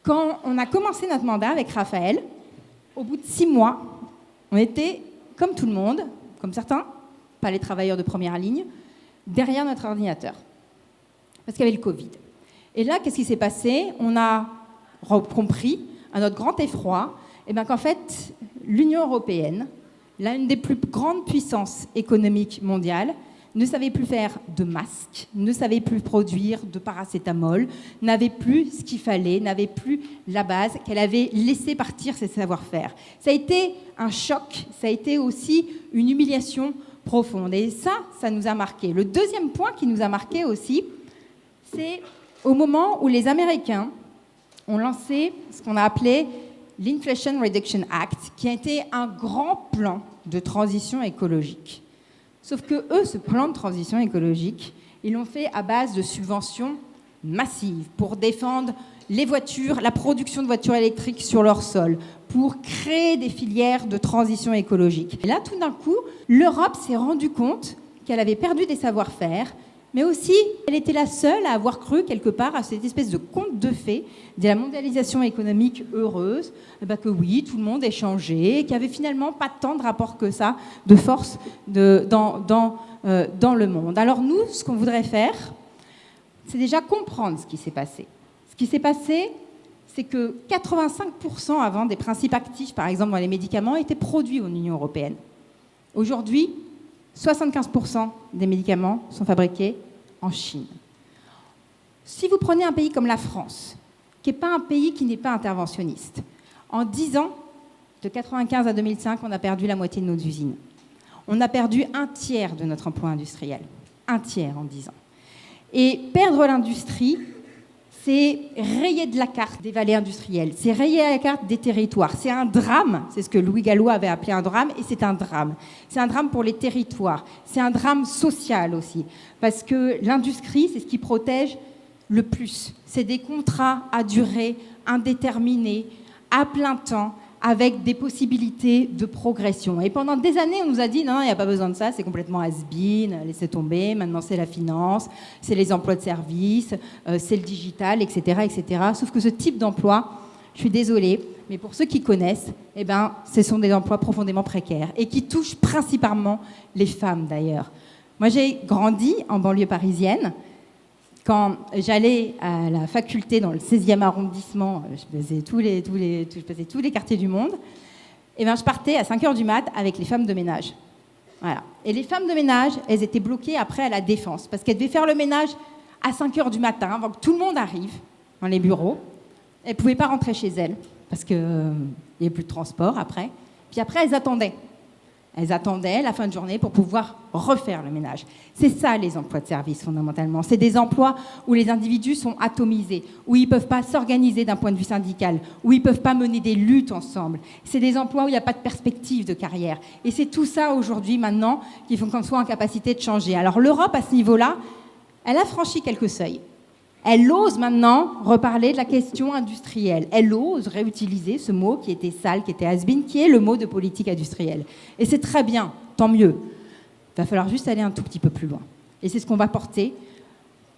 Quand on a commencé notre mandat avec Raphaël, au bout de 6 mois, on était, comme tout le monde, comme certains, pas les travailleurs de première ligne, derrière notre ordinateur. Parce qu'il y avait le Covid. Et là, qu'est-ce qui s'est passé? On a compris, à notre grand effroi, qu'en fait, l'Union européenne, l'une des plus grandes puissances économiques mondiales, ne savait plus faire de masques, ne savait plus produire de paracétamol, n'avait plus ce qu'il fallait, n'avait plus la base, qu'elle avait laissé partir ses savoir-faire. Ça a été un choc, ça a été aussi une humiliation profonde. Et ça nous a marqué. Le deuxième point qui nous a marqué aussi, c'est au moment où les Américains ont lancé ce qu'on a appelé l'Inflation Reduction Act, qui a été un grand plan de transition écologique. Sauf que eux, ce plan de transition écologique, ils l'ont fait à base de subventions massives pour défendre les voitures, la production de voitures électriques sur leur sol, pour créer des filières de transition écologique. Et là, tout d'un coup, l'Europe s'est rendue compte qu'elle avait perdu des savoir-faire, mais aussi, elle était la seule à avoir cru quelque part à cette espèce de conte de fées de la mondialisation économique heureuse, que oui, tout le monde est changé, qu'il n'y avait finalement pas tant de rapport que ça, de force dans le monde. Alors nous, ce qu'on voudrait faire, c'est déjà comprendre ce qui s'est passé. Ce qui s'est passé, c'est que 85% avant des principes actifs, par exemple dans les médicaments, étaient produits en Union européenne. Aujourd'hui, 75% des médicaments sont fabriqués en Chine. Si vous prenez un pays comme la France, qui n'est pas un pays qui n'est pas interventionniste, en 10 ans, de 1995 à 2005, on a perdu la moitié de nos usines. On a perdu un tiers de notre emploi industriel. Un tiers en 10 ans. Et perdre l'industrie, c'est rayer de la carte des vallées industrielles, c'est rayer la carte des territoires. C'est un drame, c'est ce que Louis Gallois avait appelé un drame, et c'est un drame. C'est un drame pour les territoires, c'est un drame social aussi, parce que l'industrie, c'est ce qui protège le plus. C'est des contrats à durée indéterminée, à plein temps, avec des possibilités de progression. Et pendant des années, on nous a dit non, il n'y a pas besoin de ça, c'est complètement has-been, laissez tomber, maintenant c'est la finance, c'est les emplois de service, c'est le digital, etc., etc. Sauf que ce type d'emploi, je suis désolée, mais pour ceux qui connaissent, ce sont des emplois profondément précaires et qui touchent principalement les femmes d'ailleurs. Moi, j'ai grandi en banlieue parisienne. Quand j'allais à la faculté dans le 16e arrondissement, je passais tous les quartiers du monde, je partais à 5h du mat avec les femmes de ménage. Voilà. Et les femmes de ménage, elles étaient bloquées après à la Défense, parce qu'elles devaient faire le ménage à 5h du matin, avant que tout le monde arrive dans les bureaux. Elles ne pouvaient pas rentrer chez elles, parce qu'il n'y avait plus de transport après. Puis après, elles attendaient. Elles attendaient la fin de journée pour pouvoir refaire le ménage. C'est ça, les emplois de service, fondamentalement. C'est des emplois où les individus sont atomisés, où ils ne peuvent pas s'organiser d'un point de vue syndical, où ils ne peuvent pas mener des luttes ensemble. C'est des emplois où il n'y a pas de perspective de carrière. Et c'est tout ça, aujourd'hui, maintenant, qu'il faut qu'on soit en capacité de changer. Alors l'Europe, à ce niveau-là, elle a franchi quelques seuils. Elle ose maintenant reparler de la question industrielle. Elle ose réutiliser ce mot qui était sale, qui était has-been, qui est le mot de politique industrielle. Et c'est très bien, tant mieux. Il va falloir juste aller un tout petit peu plus loin. Et c'est ce qu'on va porter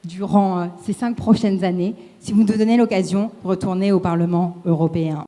durant ces 5 prochaines années, si vous nous donnez l'occasion de retourner au Parlement européen.